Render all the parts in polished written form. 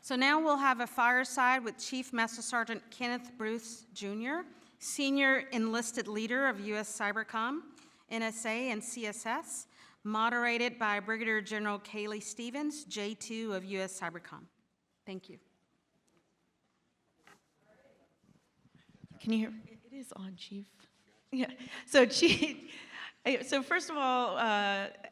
So now we'll have a fireside with Chief Master Sergeant Kenneth Bruce Jr., Senior Enlisted Leader of U.S. Cybercom, NSA, and CSS, moderated by Brigadier General Kayle Stevens, J2 of U.S. Cybercom. Thank you. Can you hear? It is on, Chief. Yeah. So, Chief. So first of all,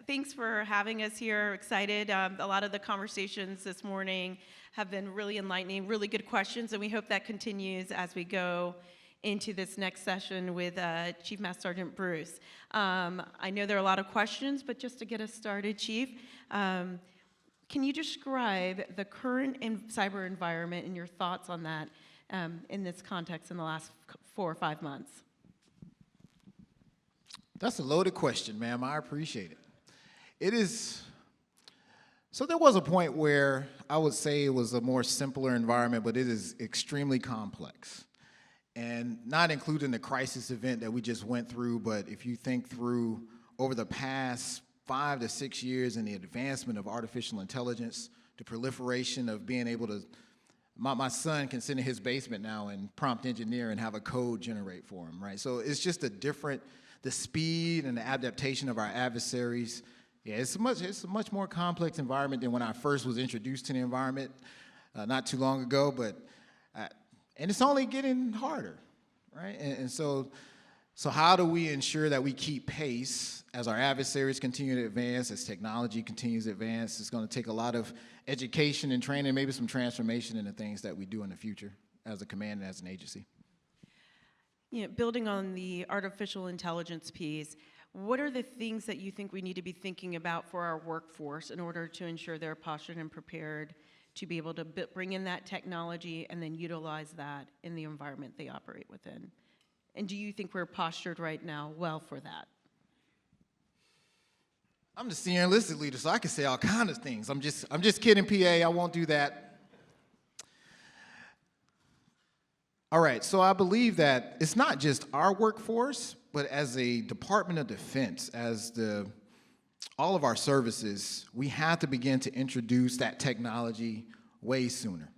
thanks for having us here. Excited. A lot of the conversations this morning have been really enlightening, really good questions, and we hope that continues as we go into this next session with Chief Master Sergeant Bruce. I know there are a lot of questions, but just to get us started, Chief, can you describe the current cyber environment and your thoughts on that in this context in the last 4 or 5 months? That's a loaded question, ma'am. I appreciate it. It is, so there was a point where I would say it was a more simpler environment, but it is extremely complex. And not including the crisis event that we just went through, but if you think through over the past 5 to 6 years in the advancement of artificial intelligence, the proliferation of being able to, my son can sit in his basement now and prompt engineer and have a code generate for him, right? So it's just a different, the speed and the adaptation of our adversaries. Yeah, it's a much more complex environment than when I first was introduced to the environment not too long ago, but and it's only getting harder, right? And so how do we ensure that we keep pace as our adversaries continue to advance, as technology continues to advance? It's going to take a lot of education and training, maybe some transformation in the things that we do in the future as a command and as an agency. You know, building on the artificial intelligence piece, what are the things that you think we need to be thinking about for our workforce in order to ensure they're postured and prepared to be able to bring in that technology and then utilize that in the environment they operate within? And do you think we're postured right now well for that? I'm the senior enlisted leader, so I can say all kinds of things. I'm just kidding, PA. I won't do that. All right, so I believe that it's not just our workforce, but as a Department of Defense, as all of our services, we have to begin to introduce that technology way sooner.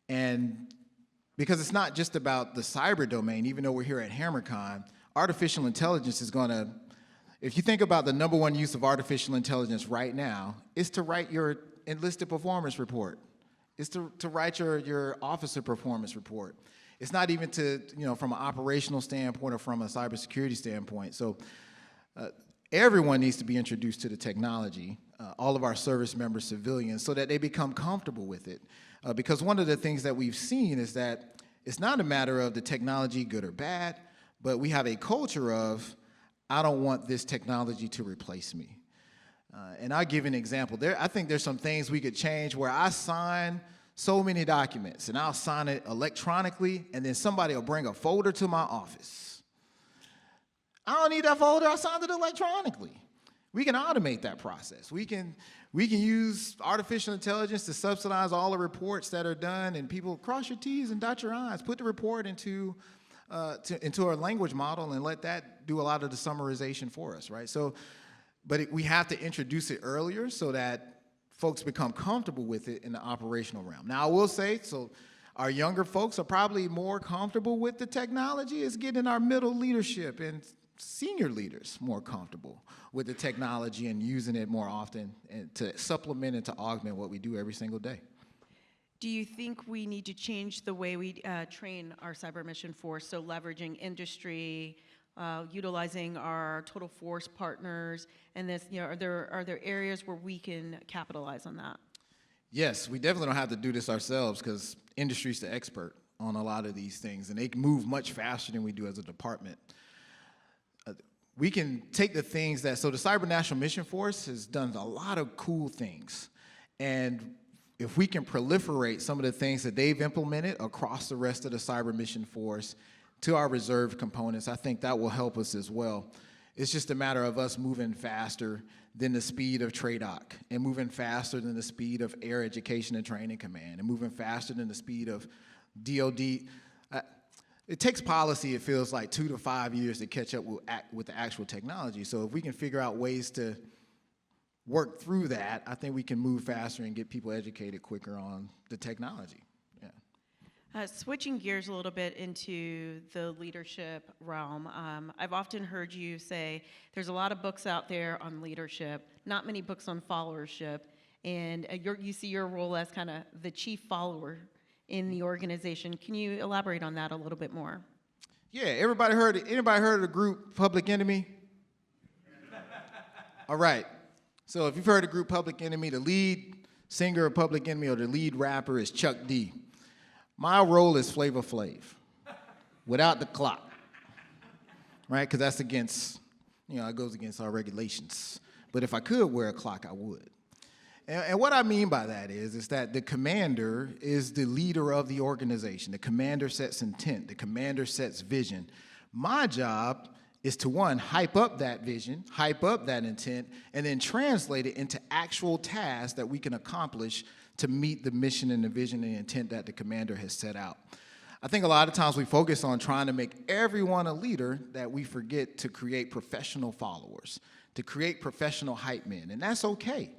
And because it's not just about the cyber domain, even though we're here at HammerCon, artificial intelligence is going to, if you think about the #1 use of artificial intelligence right now, is to write your enlisted performance report. It's to write your officer performance report. It's not even to, from an operational standpoint or from a cybersecurity standpoint. So everyone needs to be introduced to the technology, all of our service members, civilians, so that they become comfortable with it. Because one of the things that we've seen is that it's not a matter of the technology good or bad, but we have a culture of, I don't want this technology to replace me. And I'll give you an example. I think there's some things we could change where I sign so many documents, and I'll sign it electronically, and then somebody will bring a folder to my office. I don't need that folder. I signed it electronically. We can automate that process. We can use artificial intelligence to subsidize all the reports that are done, and people cross your T's and dot your I's. Put the report into our language model and let that do a lot of the summarization for us, right? So, but we have to introduce it earlier so that folks become comfortable with it in the operational realm. Now, I will say, so our younger folks are probably more comfortable with the technology. It's getting our middle leadership and senior leaders more comfortable with the technology and using it more often and to supplement and to augment what we do every single day. Do you think we need to change the way we train our cyber mission force, so leveraging industry, utilizing our total force partners, and this, are there areas where we can capitalize on that? Yes, we definitely don't have to do this ourselves because industry's the expert on a lot of these things, and they can move much faster than we do as a department. We can take the things so the Cyber National Mission Force has done a lot of cool things, and if we can proliferate some of the things that they've implemented across the rest of the Cyber Mission Force to our reserve components, I think that will help us as well. It's just a matter of us moving faster than the speed of TRADOC, and moving faster than the speed of Air Education and Training Command, and moving faster than the speed of DOD. It takes policy, it feels like, 2 to 5 years to catch up with the actual technology. So if we can figure out ways to work through that, I think we can move faster and get people educated quicker on the technology. Yeah. Switching gears a little bit into the leadership realm, I've often heard you say there's a lot of books out there on leadership, not many books on followership, and you see your role as kind of the chief follower in the organization. Can you elaborate on that a little bit more? Yeah, anybody heard of the group Public Enemy? All right. So if you've heard of the group Public Enemy, the lead singer of Public Enemy or the lead rapper is Chuck D. My role is Flavor Flav, without the clock, right? Because that's against, it goes against our regulations. But if I could wear a clock, I would. And what I mean by that is that the commander is the leader of the organization. The commander sets intent. The commander sets vision. My job is to, one, hype up that vision, hype up that intent, and then translate it into actual tasks that we can accomplish to meet the mission and the vision and the intent that the commander has set out. I think a lot of times we focus on trying to make everyone a leader that we forget to create professional followers, to create professional hype men, and that's okay.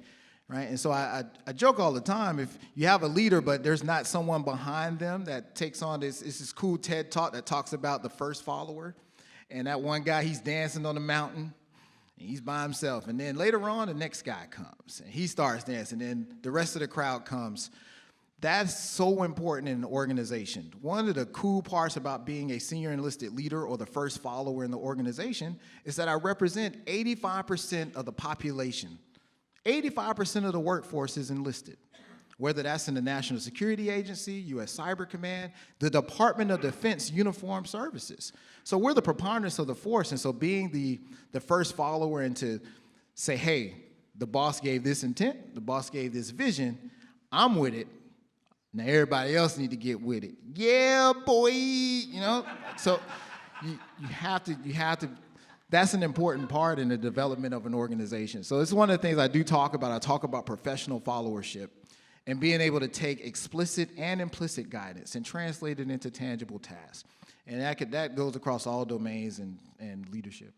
Right? And so I joke all the time, if you have a leader but there's not someone behind them that takes on this cool TED Talk that talks about the first follower, and that one guy, he's dancing on the mountain, and he's by himself, and then later on the next guy comes, and he starts dancing, and then the rest of the crowd comes. That's so important in an organization. One of the cool parts about being a senior enlisted leader or the first follower in the organization is that I represent 85% of the population. 85% of the workforce is enlisted, whether that's in the National Security Agency, U.S. Cyber Command, the Department of Defense Uniformed Services. So we're the preponderance of the force, and so being the first follower and to say, hey, the boss gave this intent, the boss gave this vision, I'm with it, now everybody else need to get with it. Yeah, boy, So you have to, that's an important part in the development of an organization. So it's one of the things I do talk about. I talk about professional followership and being able to take explicit and implicit guidance and translate it into tangible tasks. And that goes across all domains and leadership.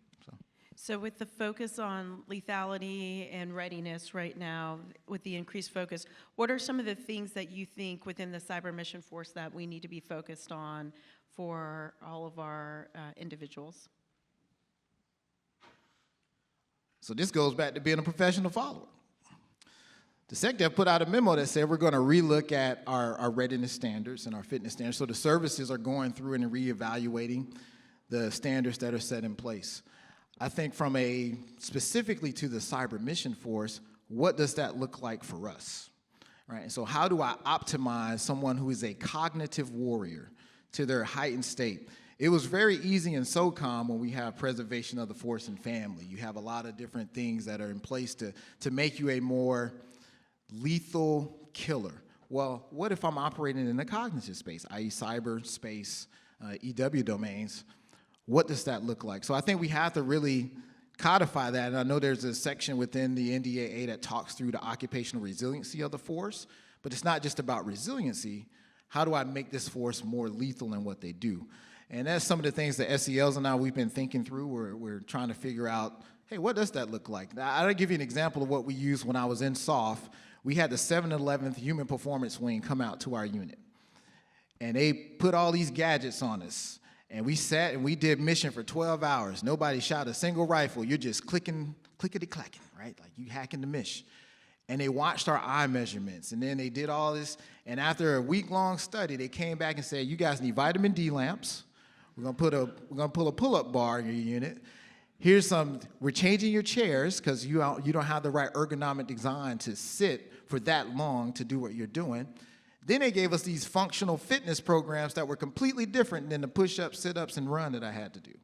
So with the focus on lethality and readiness right now, with the increased focus, what are some of the things that you think within the Cyber Mission Force that we need to be focused on for all of our individuals? So this goes back to being a professional follower. The SecDef put out a memo that said we're going to relook at our readiness standards and our fitness standards. So the services are going through and reevaluating the standards that are set in place. I think specifically to the Cyber Mission Force, what does that look like for us? Right? And so how do I optimize someone who is a cognitive warrior to their heightened state? It was very easy in SOCOM when we have preservation of the force and family. You have a lot of different things that are in place to make you a more lethal killer. Well, what if I'm operating in the cognitive space, i.e. cyberspace, EW domains? What does that look like? So I think we have to really codify that, and I know there's a section within the NDAA that talks through the occupational resiliency of the force, but it's not just about resiliency. How do I make this force more lethal in what they do? And that's some of the things that SELs and I, we've been thinking through. We're trying to figure out, hey, what does that look like? Now, I'll give you an example of what we used when I was in SOF. We had the 711th Human Performance Wing come out to our unit. And they put all these gadgets on us. And we sat and we did mission for 12 hours. Nobody shot a single rifle. You're just clickety-clacking, right? Like you hacking the mish. And they watched our eye measurements. And then they did all this. And after a week-long study, they came back and said, you guys need vitamin D lamps. We're gonna pull a pull-up bar in your unit. We're changing your chairs because you don't have the right ergonomic design to sit for that long to do what you're doing. Then they gave us these functional fitness programs that were completely different than the push-ups, sit-ups, and run that I had to do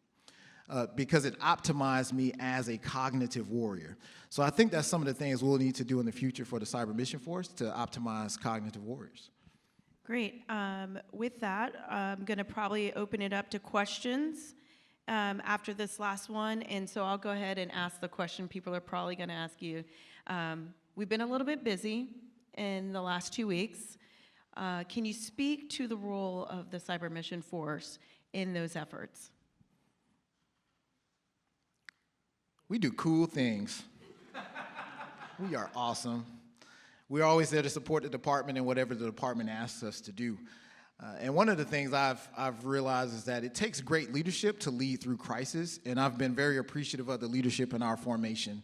because it optimized me as a cognitive warrior. So I think that's some of the things we'll need to do in the future for the Cyber Mission Force to optimize cognitive warriors. Great. With that, I'm going to probably open it up to questions after this last one, and so I'll go ahead and ask the question people are probably going to ask you. We've been a little bit busy in the last 2 weeks. Can you speak to the role of the Cyber Mission Force in those efforts? We do cool things. We are awesome. We're always there to support the department and whatever the department asks us to do. And one of the things I've realized is that it takes great leadership to lead through crisis, and I've been very appreciative of the leadership in our formation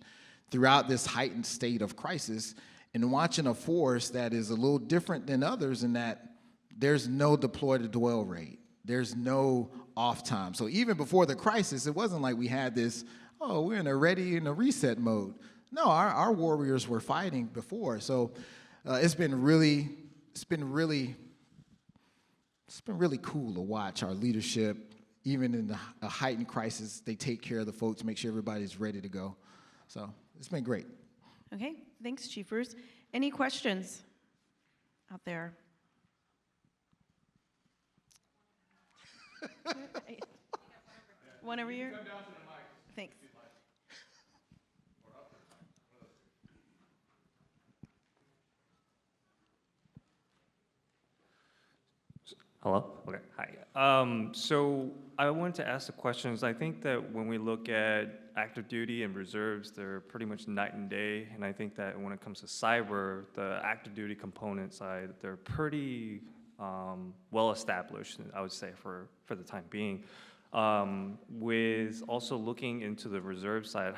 throughout this heightened state of crisis, and watching a force that is a little different than others in that there's no deploy to dwell rate. There's no off time. So even before the crisis, it wasn't like we had this, oh, we're in a ready and a reset mode. No, our warriors were fighting before. So it's been really cool to watch our leadership, even in a heightened crisis. They take care of the folks, make sure everybody's ready to go. So it's been great. Okay, thanks, Chiefers. Any questions out there? One over here. Thanks. Hello? Okay, hi. So I wanted to ask the questions. I think that when we look at active duty and reserves, they're pretty much night and day. And I think that when it comes to cyber, the active duty component side, they're pretty well established, I would say, for the time being. With also looking into the reserve side,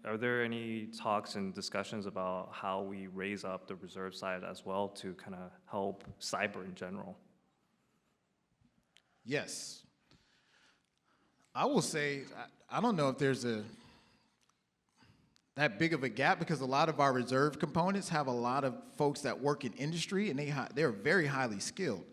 are there any talks and discussions about how we raise up the reserve side as well to kind of help cyber in general? Yes. I will say, I don't know if there's that big of a gap, because a lot of our reserve components have a lot of folks that work in industry, and they're very highly skilled.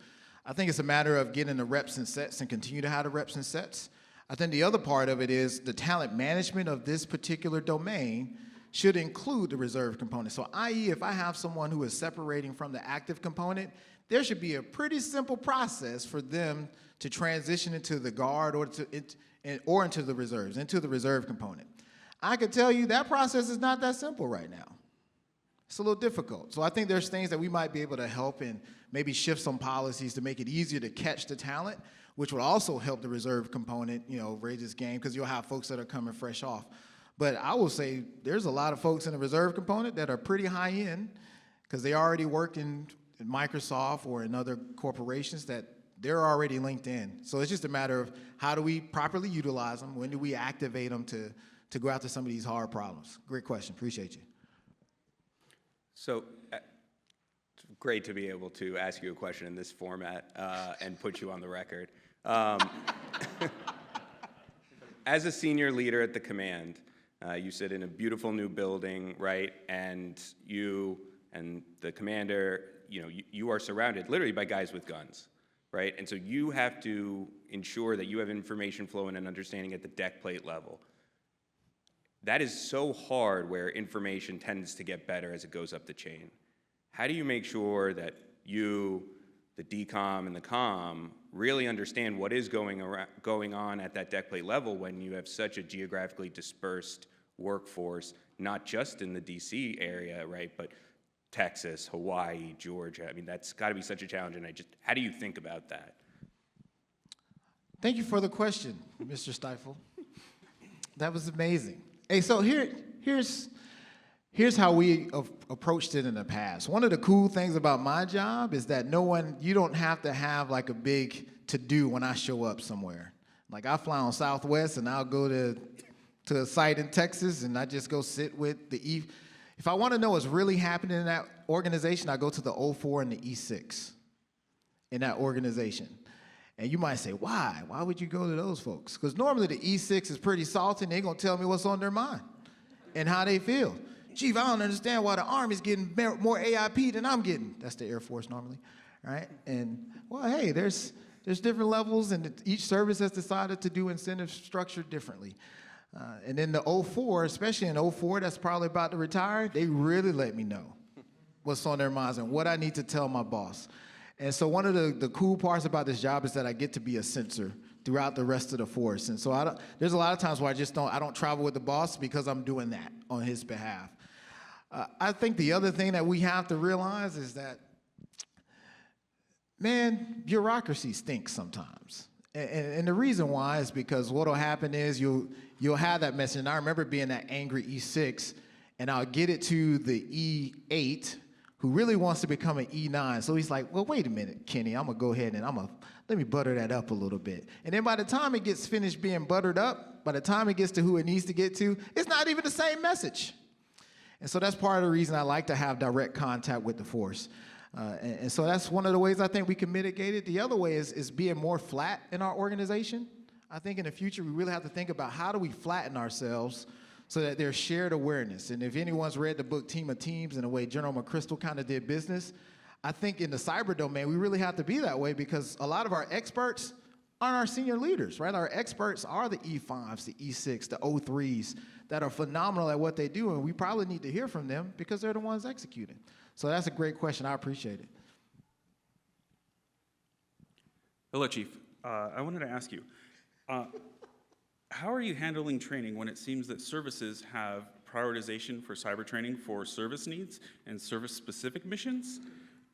I think it's a matter of getting the reps and sets and continue to have the reps and sets. I think the other part of it is the talent management of this particular domain should include the reserve component. So i.e., if I have someone who is separating from the active component, there should be a pretty simple process for them to transition into the guard or into the reserves, into the reserve component. I can tell you that process is not that simple right now. It's a little difficult. So I think there's things that we might be able to help and maybe shift some policies to make it easier to catch the talent, which would also help the reserve component, raise its game, because you'll have folks that are coming fresh off. But I will say there's a lot of folks in the reserve component that are pretty high end, because they already work in Microsoft or in other corporations that they're already linked in. So it's just a matter of how do we properly utilize them? When do we activate them to go after some of these hard problems? Great question. Appreciate you. So it's great to be able to ask you a question in this format and put you on the record. As a senior leader at the command, you sit in a beautiful new building, right? And you and the commander, you are surrounded literally by guys with guns, right? And so you have to ensure that you have information flow and an understanding at the deck plate level. That is so hard, where information tends to get better as it goes up the chain. How do you make sure that you, the DCOM and the COM, really understand what is going on at that deck plate level when you have such a geographically dispersed workforce, not just in the DC area, right, but Texas, Hawaii, Georgia? I mean, that's got to be such a challenge, and how do you think about that? Thank you for the question, Mr. Stifle. That was amazing. Hey, so here's how we approached it in the past. One of the cool things about my job is that you don't have to have like a big to-do when I show up somewhere. Like, I fly on Southwest, and I'll go to a site in Texas, and I just go sit with the If I want to know what's really happening in that organization, I go to the O4 and the E6 in that organization. And you might say, why? Why would you go to those folks? Because normally the E6 is pretty salty, and they're going to tell me what's on their mind and how they feel. Chief, I don't understand why the Army's getting more AIP than I'm getting. That's the Air Force normally, right? And, well, hey, there's different levels, and each service has decided to do incentive structure differently. And then the 04, especially in 04, that's probably about to retire, they really let me know what's on their minds and what I need to tell my boss. And so one of the cool parts about this job is that I get to be a sensor throughout the rest of the force. And so there's a lot of times where I don't travel with the boss because I'm doing that on his behalf. I think the other thing that we have to realize is that, man, bureaucracy stinks sometimes. And the reason why is because what will happen is you'll have that message. And I remember being that angry E6, and I'll get it to the E8, who really wants to become an E9. So he's like, well, wait a minute, Kenny, I'm gonna go ahead and let me butter that up a little bit. And then by the time it gets finished being buttered up, by the time it gets to who it needs to get to, it's not even the same message. And so that's part of the reason I like to have direct contact with the force. And so that's one of the ways I think we can mitigate it. The other way is being more flat in our organization. I think in the future, we really have to think about how do we flatten ourselves so that there's shared awareness. And if anyone's read the book Team of Teams and the way General McChrystal kind of did business, I think in the cyber domain, we really have to be that way because a lot of our experts aren't our senior leaders, right? Our experts are the E5s, the E6, the O3s that are phenomenal at what they do, and we probably need to hear from them because they're the ones executing. So that's a great question. I appreciate it. Hello, Chief. I wanted to ask you, how are you handling training when it seems that services have prioritization for cyber training for service needs and service-specific missions,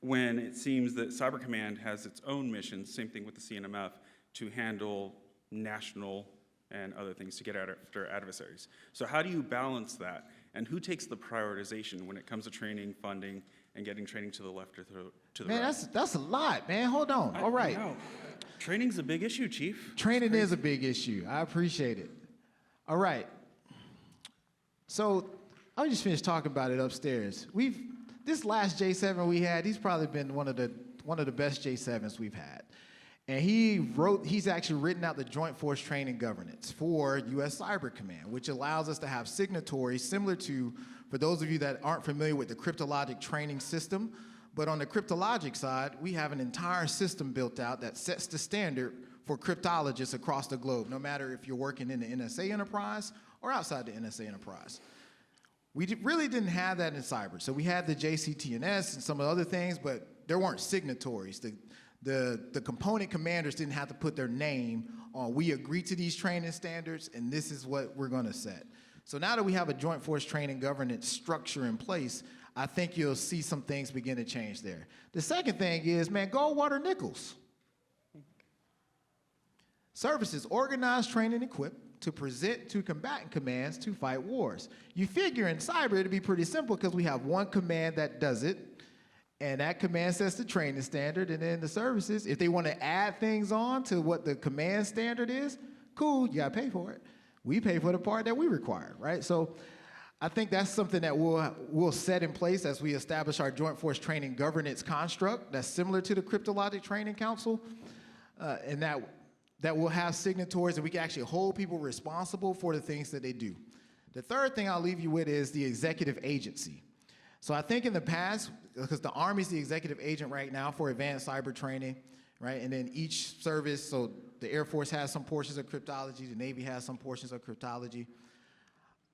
when it seems that Cyber Command has its own missions, same thing with the CNMF, to handle national and other things to get after adversaries? So how do you balance that? And who takes the prioritization when it comes to training, funding, and getting training to the left or to the right? Man, that's a lot, man. Hold on. All right. I know. Training's a big issue, Chief. Training is a big issue. I appreciate it. All right. So I just finished talking about it upstairs. This last J7 we had, he's probably been one of the best J7s we've had. And he's actually written out the Joint Force Training Governance for U.S. Cyber Command, which allows us to have signatories similar to, for those of you that aren't familiar with the cryptologic training system, but on the cryptologic side, we have an entire system built out that sets the standard for cryptologists across the globe, no matter if you're working in the NSA enterprise or outside the NSA enterprise. We really didn't have that in cyber. So we had the JCTNS and some of the other things, but there weren't signatories. The component commanders didn't have to put their name on, we agree to these training standards, and this is what we're gonna set. So now that we have a Joint Force Training Governance structure in place, I think you'll see some things begin to change there. The second thing is, man, Goldwater Nichols. Services organize, train, and equip to present to combatant commands to fight wars. You figure in cyber it'd be pretty simple because we have one command that does it, and that command sets the training standard, and then the services, if they want to add things on to what the command standard is, cool, you gotta pay for it. We pay for the part that we require, right? So I think that's something that we'll set in place as we establish our Joint Force Training Governance construct that's similar to the Cryptologic Training Council, and that will have signatories and we can actually hold people responsible for the things that they do. The third thing I'll leave you with is the executive agency. So I think in the past, because the Army's the executive agent right now for advanced cyber training, right? And then each service, so the Air Force has some portions of cryptology, the Navy has some portions of cryptology.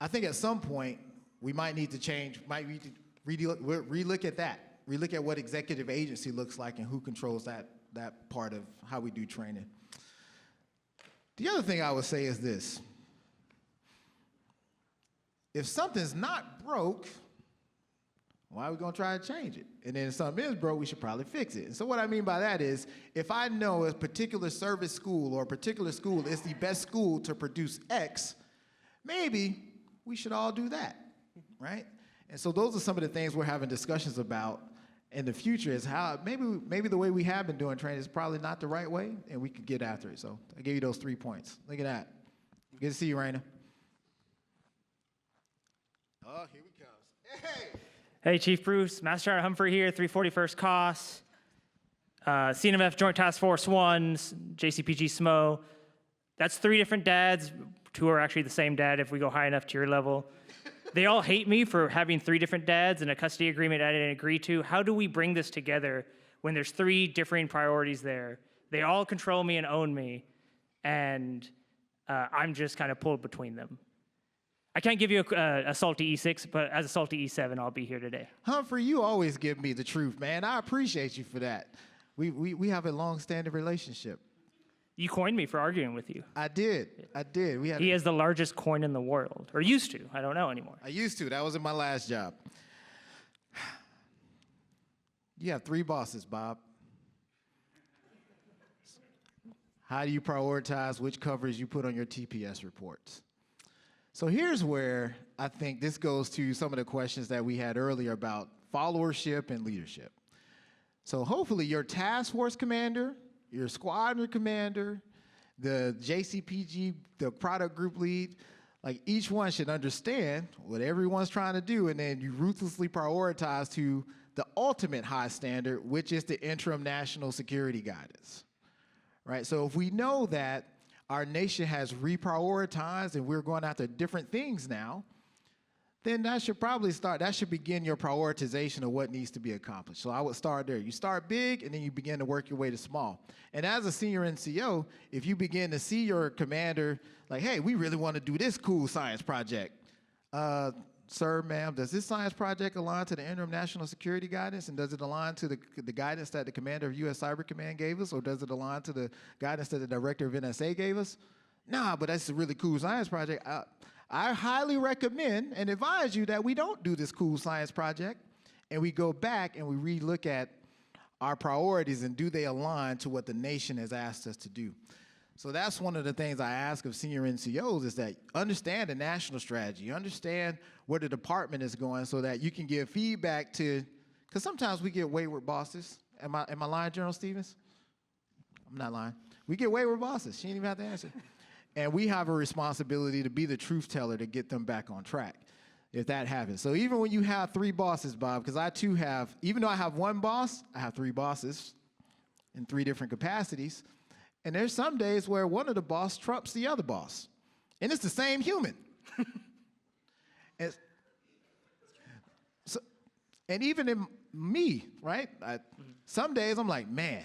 I think at some point, we might need to change, might need to relook at that. Relook at what executive agency looks like and who controls that part of how we do training. The other thing I would say is this. If something's not broke, why are we gonna try to change it? And then if something is broke, we should probably fix it. And so what I mean by that is, if I know a particular service school or a particular school is the best school to produce X, maybe we should all do that, right? And so those are some of the things we're having discussions about in the future is how maybe the way we have been doing training is probably not the right way, and we could get after it. So I gave you those 3 points. Look at that. Good to see you, Raina. Oh, here we comes. Hey! Hey, Chief Bruce, Master Sergeant Humphrey here, 341st COS, CNMF Joint Task Force 1, JCPG SMO. That's 3 different dads. 2 are actually the same dad if we go high enough to your level. They all hate me for having 3 different dads and a custody agreement I didn't agree to. How do we bring this together when there's 3 differing priorities there? They all control me and own me, and I'm just kind of pulled between them. I can't give you a salty E6, but as a salty E7, I'll be here today. Humphrey, you always give me the truth, man. I appreciate you for that. We have a long-standing relationship. You coined me for arguing with you. I did. He has the largest coin in the world, or used to. I don't know anymore. I used to. That was in my last job. You have 3 bosses, Bob. How do you prioritize which coverage you put on your TPS reports? So here's where I think this goes to some of the questions that we had earlier about followership and leadership. So hopefully your task force commander, your squadron commander, the JCPG, the product group lead, like each one should understand what everyone's trying to do, and then you ruthlessly prioritize to the ultimate high standard, which is the interim national security guidance, right? So if we know that our nation has reprioritized and we're going after different things now, then that should begin your prioritization of what needs to be accomplished. So I would start there. You start big, and then you begin to work your way to small. And as a senior NCO, if you begin to see your commander, like, hey, we really want to do this cool science project. Sir, ma'am, does this science project align to the interim national security guidance? And does it align to the guidance that the commander of U.S. Cyber Command gave us? Or does it align to the guidance that the director of NSA gave us? Nah, but that's a really cool science project. I highly recommend and advise you that we don't do this cool science project, and we go back and we relook at our priorities and do they align to what the nation has asked us to do. So that's one of the things I ask of senior NCOs is that understand the national strategy, understand where the department is going so that you can give feedback to, because sometimes we get wayward bosses. Am I lying, General Stevens? I'm not lying. We get wayward bosses. She didn't even have to answer. And we have a responsibility to be the truth teller to get them back on track if that happens. So even when you have 3 bosses, Bob, because I too have, even though I have 1 boss, I have 3 bosses in 3 different capacities. And there's some days where one of the boss trumps the other boss. And it's the same human. And even in me, right? Some days I'm like, man,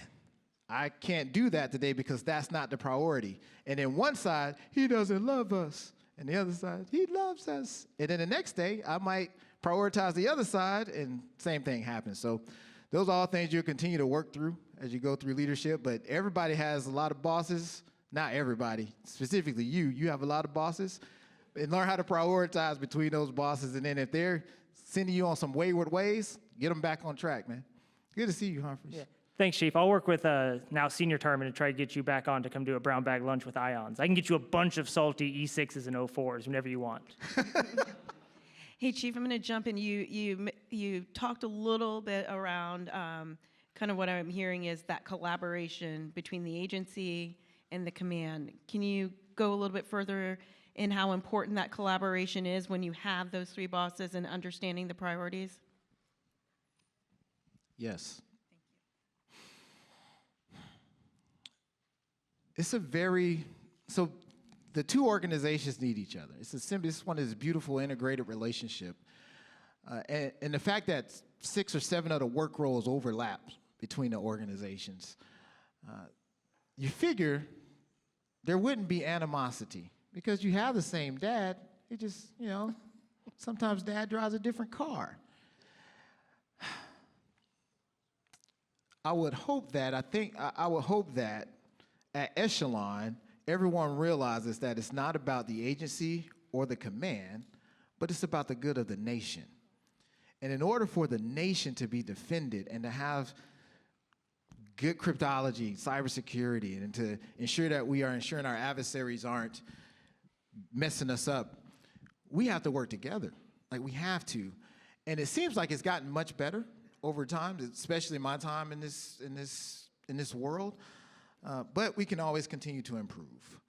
I can't do that today because that's not the priority. And then one side, he doesn't love us. And the other side, he loves us. And then the next day, I might prioritize the other side, and same thing happens. So those are all things you'll continue to work through as you go through leadership. But everybody has a lot of bosses. Not everybody, specifically you. You have a lot of bosses. And learn how to prioritize between those bosses. And then if they're sending you on some wayward ways, get them back on track, man. Good to see you, Humphreys. Yeah. Thanks, Chief. I'll work with now senior Tarman to try to get you back on to come do a brown bag lunch with ions. I can get you a bunch of salty E6s and O4s whenever you want. Hey, Chief, I'm going to jump in. You talked a little bit around kind of what I'm hearing is that collaboration between the agency and the command. Can you go a little bit further in how important that collaboration is when you have those 3 bosses and understanding the priorities? Yes. It's a very, so the 2 organizations need each other. It's one of this beautiful integrated relationship. And the fact that 6 or 7 of the work roles overlap between the organizations, you figure there wouldn't be animosity because you have the same dad. It just, sometimes dad drives a different car. I would hope that at echelon, everyone realizes that it's not about the agency or the command, but it's about the good of the nation. And in order for the nation to be defended and to have good cryptology, cybersecurity, and to ensure that we are ensuring our adversaries aren't messing us up, we have to work together. Like, we have to. And it seems like it's gotten much better over time, especially my time in this world. But we can always continue to improve.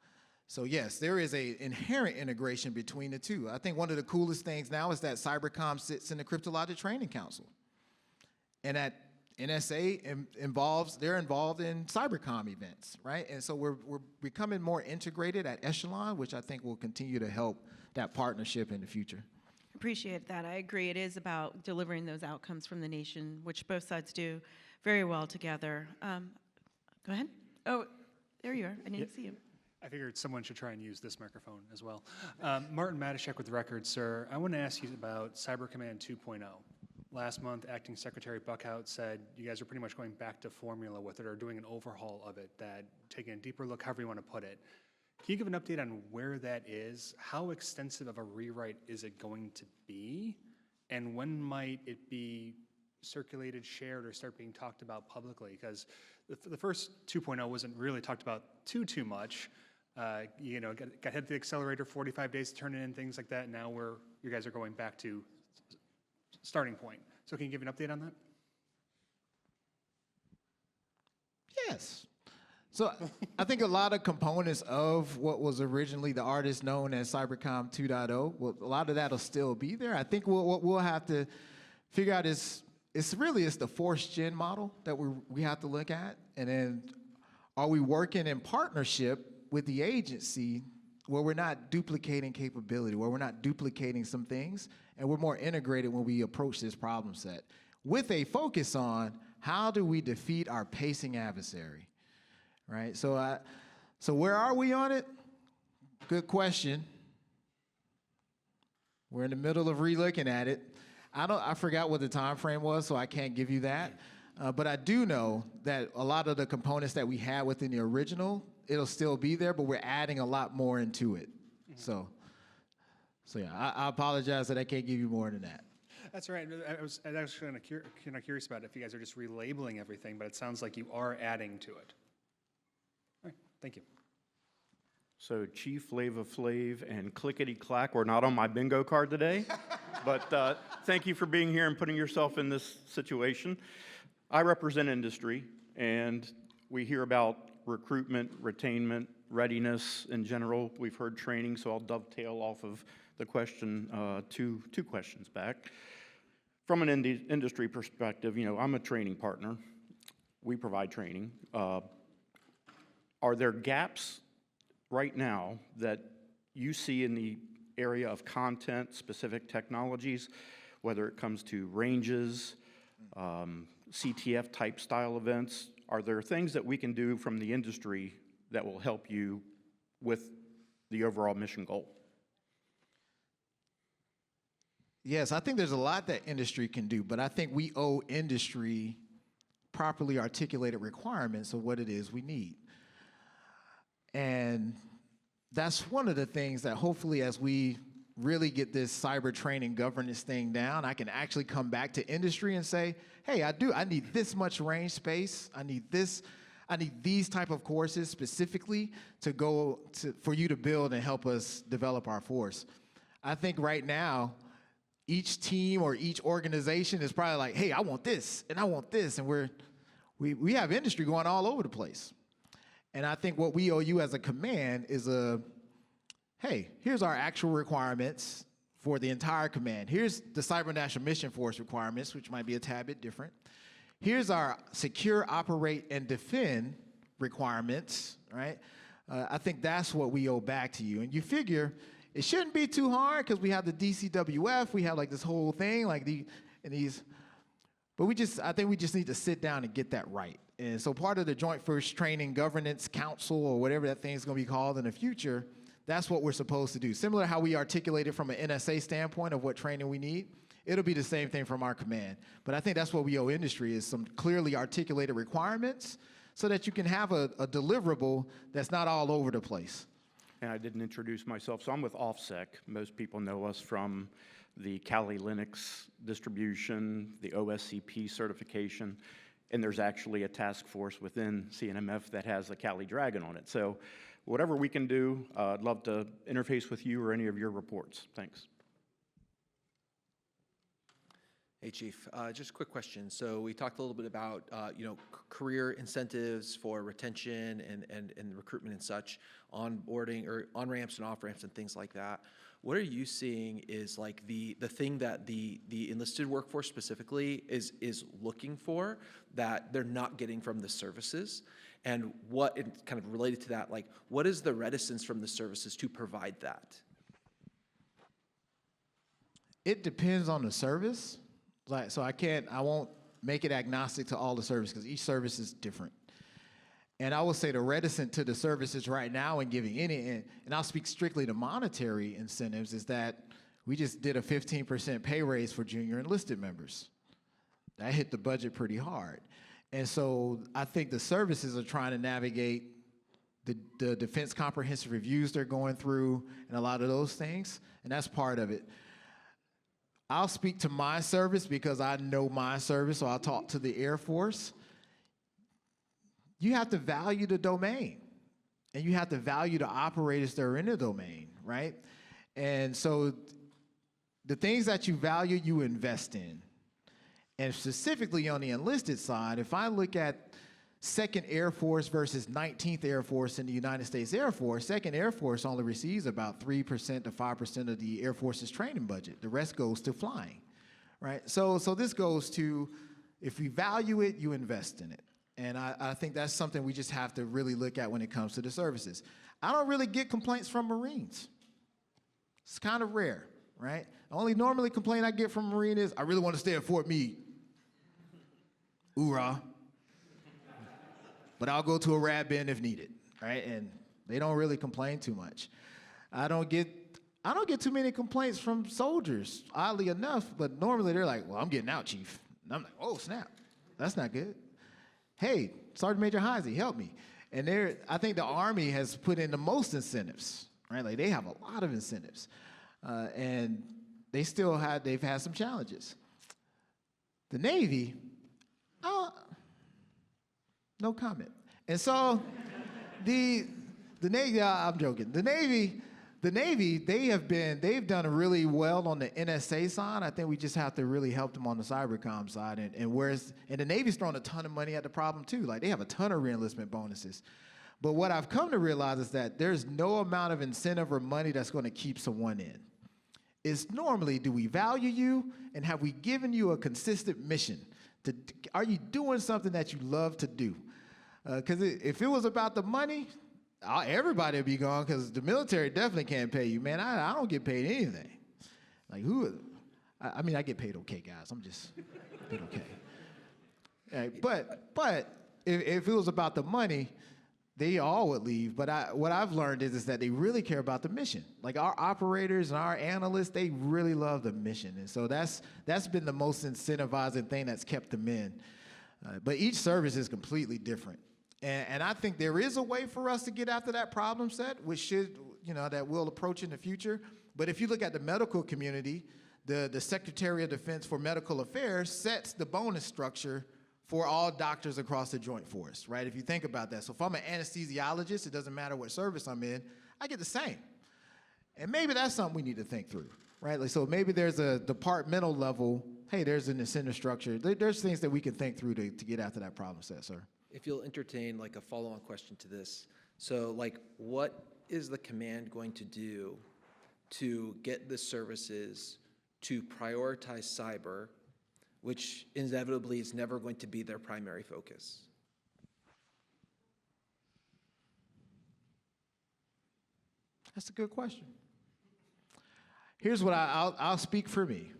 So yes, there is an inherent integration between the 2. I think one of the coolest things now is that CyberCom sits in the Cryptologic Training Council. And that NSA they're involved in CyberCom events, right? And so we're becoming more integrated at echelon, which I think will continue to help that partnership in the future. Appreciate that. I agree. It is about delivering those outcomes from the nation, which both sides do very well together. Go ahead. Oh, there you are. I didn't see you. I figured someone should try and use this microphone as well. Martin Matashek with the record, sir. I want to ask you about Cyber Command 2.0. Last month, Acting Secretary Buckhout said you guys are pretty much going back to formula with it or doing an overhaul of it, that taking a deeper look, however you want to put it. Can you give an update on where that is? How extensive of a rewrite is it going to be? And when might it be circulated, shared, or start being talked about publicly? Because the first 2.0 wasn't really talked about too much. Got hit the accelerator, 45 days to turn it in, things like that. Now you guys are going back to starting point. So can you give an update on that? Yes. So I think a lot of components of what was originally the artist known as CyberCom 2.0, well, a lot of that will still be there. I think what we'll have to figure out is it's the force gen model that we have to look at. And then are we working in partnership with the agency where we're not duplicating capability, where we're not duplicating some things, and we're more integrated when we approach this problem set with a focus on how do we defeat our pacing adversary, right? So where are we on it? Good question. We're in the middle of re-looking at it. I forgot what the time frame was, so I can't give you that. But I do know that a lot of the components that we had within the original, it'll still be there, but we're adding a lot more into it. So yeah, I apologize that I can't give you more than that. That's all right. I was kind of curious about if you guys are just relabeling everything, but it sounds like you are adding to it. All right, thank you. So Chief Flava Flav and Clickety Clack were not on my bingo card today, but thank you for being here and putting yourself in this situation. I represent industry, and we hear about recruitment, retainment, readiness in general. We've heard training, so I'll dovetail off of the question, two questions back. From an industry perspective, I'm a training partner. We provide training. Are there gaps right now that you see in the area of content, specific technologies, whether it comes to ranges, CTF type style events? Are there things that we can do from the industry that will help you with the overall mission goal? Yes, I think there's a lot that industry can do, but I think we owe industry properly articulated requirements of what it is we need. And that's one of the things that hopefully as we really get this cyber training governance thing down, I can actually come back to industry and say, hey, I need this much range space. I need these type of courses specifically for you to build and help us develop our force. I think right now, each team or each organization is probably like, hey, I want this, and I want this, and we have industry going all over the place. And I think what we owe you as a command is hey, here's our actual requirements for the entire command. Here's the Cyber National Mission Force requirements, which might be a tad bit different. Here's our secure, operate, and defend requirements, right? I think that's what we owe back to you. And you figure it shouldn't be too hard because we have the DCWF, we have like this whole thing, but I think we just need to sit down and get that right. And so part of the Joint First Training Governance Council, or whatever that thing's gonna be called in the future, that's what we're supposed to do. Similar to how we articulate it from an NSA standpoint of what training we need, it'll be the same thing from our command. But I think that's what we owe industry, is some clearly articulated requirements so that you can have a deliverable that's not all over the place. And I didn't introduce myself, so I'm with OffSec. Most people know us from the Kali Linux distribution, the OSCP certification, and there's actually a task force within CNMF that has the Kali Dragon on it. So whatever we can do, I'd love to interface with you or any of your reports. Thanks. Hey, Chief. Just a quick question. So we talked a little bit about career incentives for retention and recruitment and such, onboarding or on-ramps and off-ramps and things like that. What are you seeing is like the thing that the enlisted workforce specifically is looking for that they're not getting from the services? And what, kind of related to that, like what is the reticence from the services to provide that? It depends on the service. So I won't make it agnostic to all the services because each service is different. And I will say the reticent to the services right now and giving any, and I'll speak strictly to monetary incentives, is that we just did a 15% pay raise for junior enlisted members. That hit the budget pretty hard. And so I think the services are trying to navigate the defense comprehensive reviews they're going through and a lot of those things, and that's part of it. I'll speak to my service because I know my service, so I'll talk to the Air Force. You have to value the domain. and you have to value the operators that are in the domain, right? And so the things that you value, you invest in. And specifically on the enlisted side, if I look at 2nd Air Force versus 19th Air Force in the United States Air Force, 2nd Air Force only receives about 3% to 5% of the Air Force's training budget. The rest goes to flying, right? So this goes to, if you value it, you invest in it. And I think that's something we just have to really look at when it comes to the services. I don't really get complaints from Marines. It's kind of rare, right? The only normally complaint I get from a Marine is, I really want to stay at Fort Meade. Hoorah. But I'll go to a rad bin if needed, right? And they don't really complain too much. I don't get too many complaints from soldiers, oddly enough, but normally they're like, well, I'm getting out, Chief. And I'm like, oh, snap. That's not good. Hey, Sergeant Major Heisey, help me. And I think the Army has put in the most incentives, right? Like they have a lot of incentives. And they've had some challenges. The Navy, no comment. And so the Navy, I'm joking. The Navy, they've done really well on the NSA side. I think we just have to really help them on the cybercom side. And the Navy's throwing a ton of money at the problem too. Like they have a ton of reenlistment bonuses. But what I've come to realize is that there's no amount of incentive or money that's going to keep someone in. It's normally, do we value you, and have we given you a consistent mission? Are you doing something that you love to do? Because if it was about the money, everybody would be gone, because the military definitely can't pay you. Man, I don't get paid anything. Like I mean, I get paid okay, guys. I'm just paid okay. Right, but if it was about the money, they all would leave. But what I've learned is that they really care about the mission. Like our operators and our analysts, they really love the mission. And so that's been the most incentivizing thing that's kept them in. But each service is completely different. And I think there is a way for us to get after that problem set, which that we'll approach in the future. But if you look at the medical community, the Secretary of Defense for Medical Affairs sets the bonus structure for all doctors across the Joint Force, right? If you think about that. So if I'm an anesthesiologist, it doesn't matter what service I'm in, I get the same. And maybe that's something we need to think through, right? Like, so maybe there's a departmental level, hey, there's an incentive structure. There's things that we can think through to get after that problem set, sir. If you'll entertain like a follow-on question to this. So like, what is the command going to do to get the services to prioritize cyber, which inevitably is never going to be their primary focus? That's a good question. Here's what I'll speak for me.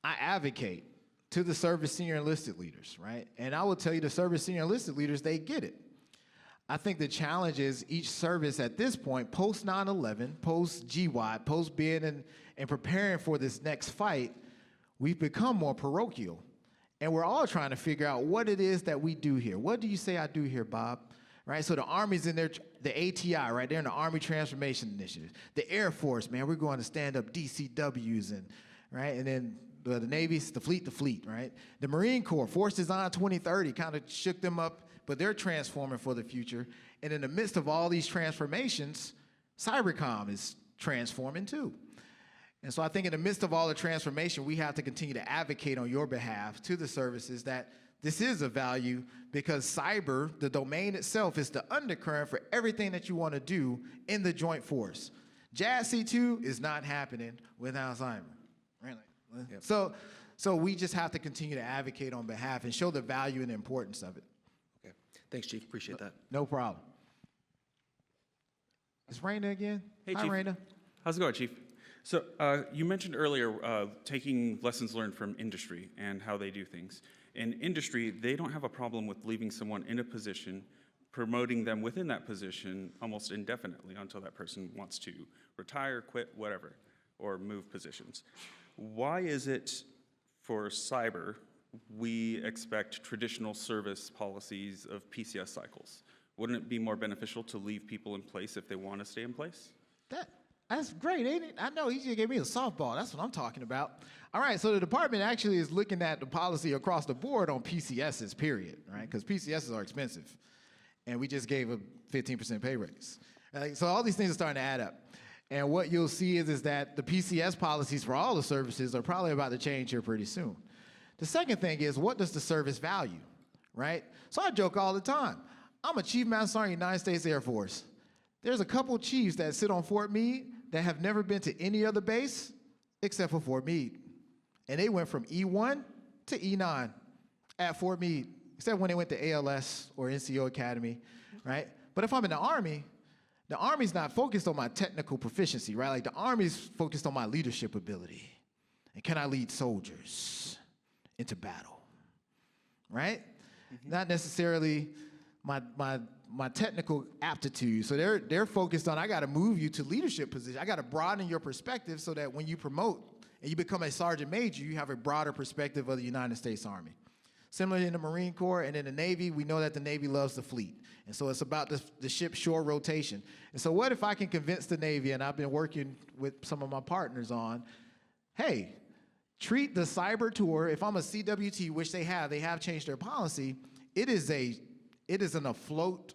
I advocate to the service senior enlisted leaders, right? And I will tell you the service senior enlisted leaders, they get it. I think the challenge is each service at this point, post 9/11, post GWAT, post being and preparing for this next fight, we've become more parochial. And we're all trying to figure out what it is that we do here. What do you say I do here, Bob? Right, so the Army's in there, the ATI, right? They're in the Army Transformation Initiative. The Air Force, man, we're going to stand up DCWs right? And then the Navy's the fleet, right? The Marine Corps, Force Design 2030, kind of shook them up, but they're transforming for the future. And in the midst of all these transformations, cybercom is transforming too. And so I think in the midst of all the transformation, we have to continue to advocate on your behalf to the services that this is a value, because cyber, the domain itself, is the undercurrent for everything that you want to do in the Joint Force. JADC2 is not happening without cyber. Right? Yep. So we just have to continue to advocate on behalf and show the value and the importance of it. Okay. Thanks, Chief. Appreciate that. No problem. Is Raina again? Hey, Hi, Chief. Raina. How's it going, Chief? So you mentioned earlier taking lessons learned from industry and how they do things. In industry, they don't have a problem with leaving someone in a position, promoting them within that position almost indefinitely until that person wants to retire, quit, whatever, or move positions. Why is it for cyber we expect traditional service policies of PCS cycles? Wouldn't it be more beneficial to leave people in place if they want to stay in place? That's great, ain't it? I know, he just gave me a softball. That's what I'm talking about. All right, so the department actually is looking at the policy across the board on PCSs, period, right? Because PCSs are expensive. and we just gave a 15% pay raise. So all these things are starting to add up. And what you'll see is that the PCS policies for all the services are probably about to change here pretty soon. The second thing is, what does the service value, right? So I joke all the time. I'm a Chief Master Sergeant United States Air Force. There's a couple chiefs that sit on Fort Meade that have never been to any other base except for Fort Meade. And they went from E1 to E9 at Fort Meade, except when they went to ALS or NCO Academy, right? But if I'm in the Army's not focused on my technical proficiency, right? Like the Army's focused on my leadership ability. And can I lead soldiers into battle, right? Not necessarily my technical aptitude. So they're focused on, I gotta move you to leadership position. I gotta broaden your perspective so that when you promote and you become a sergeant major, you have a broader perspective of the United States Army. Similarly in the Marine Corps and in the Navy, we know that the Navy loves the fleet. And so it's about the ship shore rotation. And so what if I can convince the Navy, and I've been working with some of my partners on, hey, treat the cyber tour, if I'm a CWT, which they have changed their policy, it is an afloat,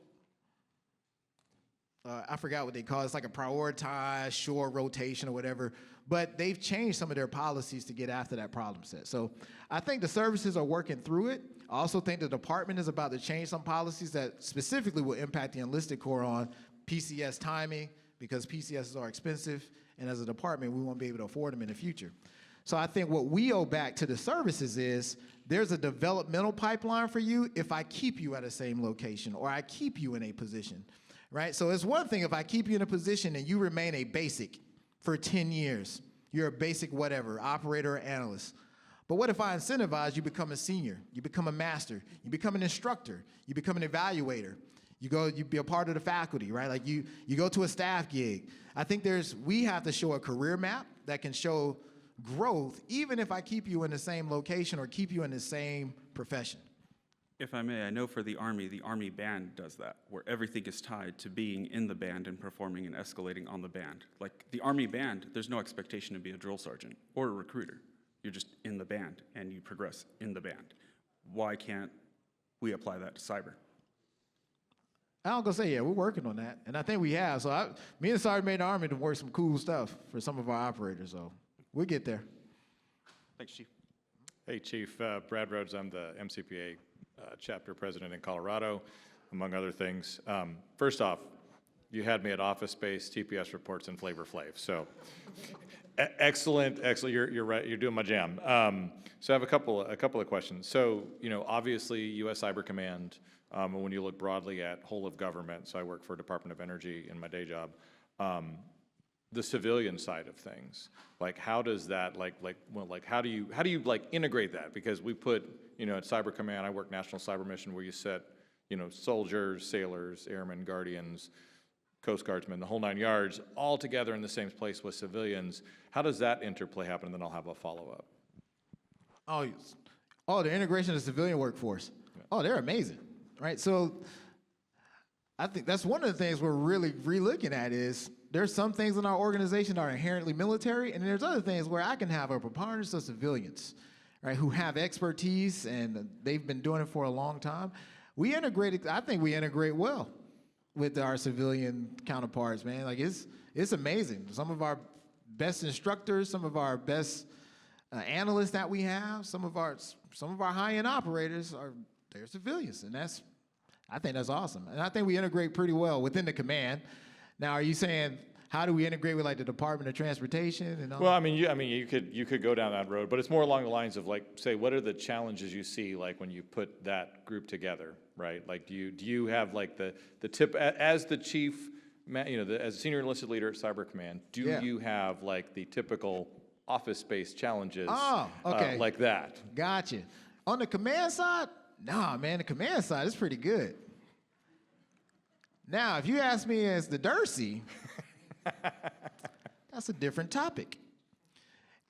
I forgot what they call it. It's like a prioritized shore rotation or whatever. But they've changed some of their policies to get after that problem set. So I think the services are working through it. I also think the department is about to change some policies that specifically will impact the enlisted corps on PCS timing, because PCSs are expensive, and as a department, we won't be able to afford them in the future. So I think what we owe back to the services is there's a developmental pipeline for you if I keep you at the same location or I keep you in a position, right? So it's one thing if I keep you in a position and you remain a basic for 10 years. You're a basic whatever, operator or analyst. But what if I incentivize you become a senior, you become a master, you become an instructor, you become an evaluator, you be a part of the faculty, right? Like you go to a staff gig. I think we have to show a career map that can show growth, even if I keep you in the same location or keep you in the same profession. If I may, I know for the Army band does that, where everything is tied to being in the band and performing and escalating on the band. Like the Army band, there's no expectation to be a drill sergeant or a recruiter. You're just in the band and you progress in the band. Why can't we apply that to cyber? I'm gonna say, yeah, we're working on that, and I think we have. So me and Sergeant Major Army to work some cool stuff for some of our operators, so we'll get there. Thanks, Chief. Hey, Chief. Brad Rhodes. I'm the MCPA chapter president in Colorado, among other things. First off, you had me at Office Space, TPS reports, and Flavor Flav. So excellent. You're right. You're doing my jam. So I have a couple of questions. So obviously, U.S. Cyber Command. When you look broadly at whole of government, so I work for Department of Energy in my day job. The civilian side of things, like how does that how do you integrate that? Because we put at Cyber Command, I work National Cyber Mission, where you set soldiers, sailors, airmen, guardians, Coast Guardsmen, the whole 9 yards, all together in the same place with civilians. How does that interplay happen? And then I'll have a follow-up. Oh, the integration of the civilian workforce. Yeah. Oh, they're amazing, right? So I think that's one of the things we're really re-looking at is there's some things in our organization that are inherently military, and there's other things where I can have a preponderance of civilians, right, who have expertise, and they've been doing it for a long time. I think we integrate well with our civilian counterparts, man. Like it's amazing. Some of our best instructors, some of our best analysts that we have, some of our high-end operators they're civilians, and I think that's awesome. And I think we integrate pretty well within the command. Now, are you saying how do we integrate with like the Department of Transportation and all? Well, you could go down that road, but it's more along the lines of like, say, what are the challenges you see like when you put that group together, right? Like, do you have like the tip as the chief, as a senior enlisted leader at Cyber Command? Do you have like the typical office space challenges? Oh, okay. Like that. Gotcha. On the command side, nah, man, the command side is pretty good. Now, if you ask me as the Dercy, that's a different topic.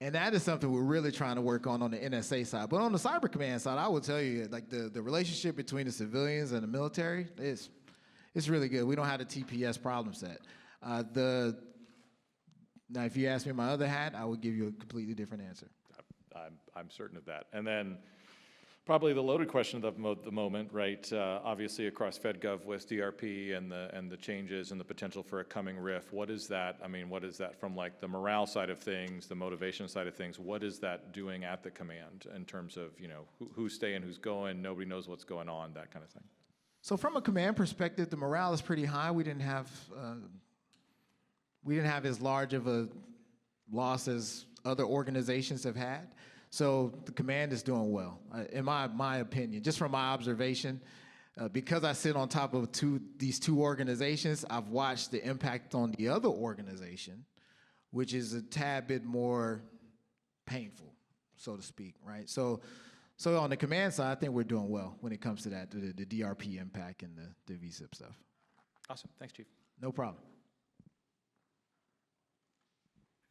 And that is something we're really trying to work on the NSA side. But on the Cyber Command side, I will tell you, like the relationship between the civilians and the military it's really good. We don't have the TPS problem set. Now, if you ask me my other hat, I would give you a completely different answer. I'm certain of that. And then Probably the loaded question of the moment, right? Obviously across FedGov with DRP and the changes and the potential for a coming RIF. What is that? I mean, what is that from like the morale side of things, the motivation side of things? What is that doing at the command in terms of, you know, who's staying, who's going, nobody knows what's going on, that kind of thing? So from a command perspective, the morale is pretty high. We didn't have as large of a loss as other organizations have had. So the command is doing well, in my opinion. Just from my observation, because I sit on top of these two organizations, I've watched the impact on the other organization, which is a tad bit more painful, so to speak, right? So on the command side, I think we're doing well when it comes to that, the DRP impact and the VSIP stuff. Awesome. Thanks, Chief. No problem.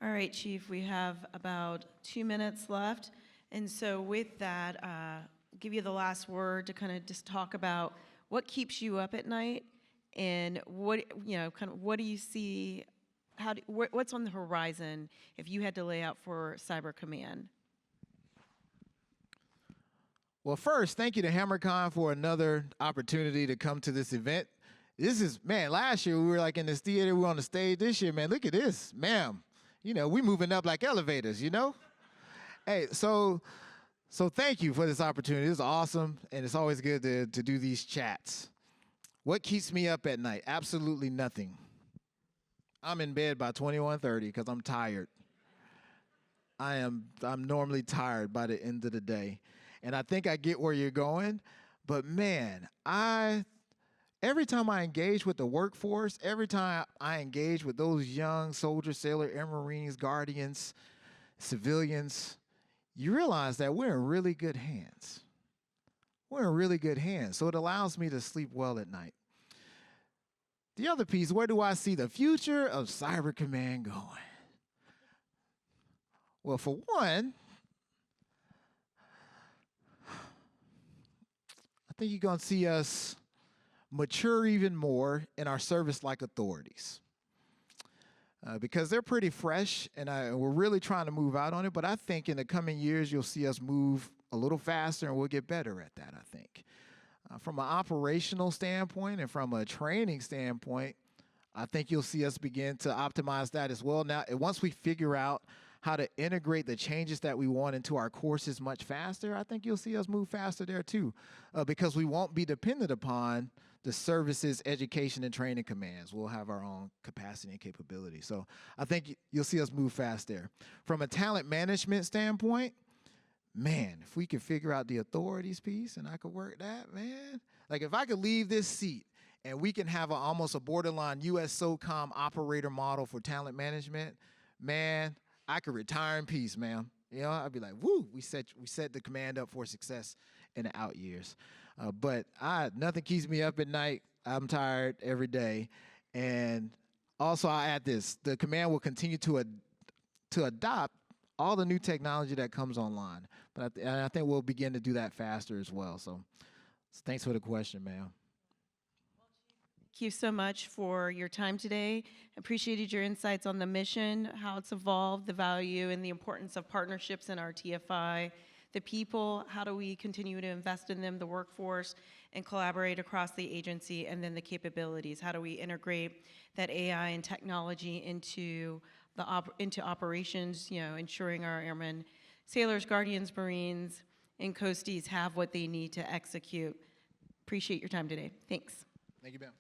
All right, Chief, we have about 2 minutes left. And so with that, give you the last word to kind of just talk about what keeps you up at night and what, you know, kind of what do you see, what's on the horizon if you had to lay out for Cyber Command? Well, first, thank you to HammerCon for another opportunity to come to this event. This is, man, last year we were like in this theater, we were on the stage. This year, man, look at this, ma'am. You know, we moving up like elevators, you know? Hey, so thank you for this opportunity. This is awesome, and it's always good to do these chats. What keeps me up at night? Absolutely nothing. I'm in bed by 21:30 because I'm tired. I'm normally tired by the end of the day. And I think I get where you're going, but man, every time I engage with the workforce, every time I engage with those young soldiers, sailors, Air Marines, Guardians, civilians, you realize that we're in really good hands. We're in really good hands, so it allows me to sleep well at night. The other piece, where do I see the future of Cyber Command going? Well, for one, I think you're going to see us mature even more in our service-like authorities. Because they're pretty fresh, and we're really trying to move out on it, but I think in the coming years, you'll see us move a little faster, and we'll get better at that, I think. From an operational standpoint and from a training standpoint, I think you'll see us begin to optimize that as well. Now, once we figure out how to integrate the changes that we want into our courses much faster, I think you'll see us move faster there too, because we won't be dependent upon the services, education, and training commands. We'll have our own capacity and capability. So I think you'll see us move fast there. From a talent management standpoint, man, if we could figure out the authorities piece and I could work that, man. Like if I could leave this seat and we can have almost a borderline US SOCOM operator model for talent management, man, I could retire in peace, man. You know, I'd be like, woo, we set the command up for success in the out years. But nothing keeps me up at night. I'm tired every day. And also I'll add this, the command will continue to adopt all the new technology that comes online. But I think we'll begin to do that faster as well. So thanks for the question, ma'am. Thank you so much for your time today. Appreciated your insights on the mission, how it's evolved, the value and the importance of partnerships in our TFI, the people, how do we continue to invest in them, the workforce, and collaborate across the agency, and then the capabilities. How do we integrate that AI and technology into operations, you know, ensuring our airmen, sailors, guardians, Marines, and coasties have what they need to execute. Appreciate your time today. Thanks. Thank you, ma'am.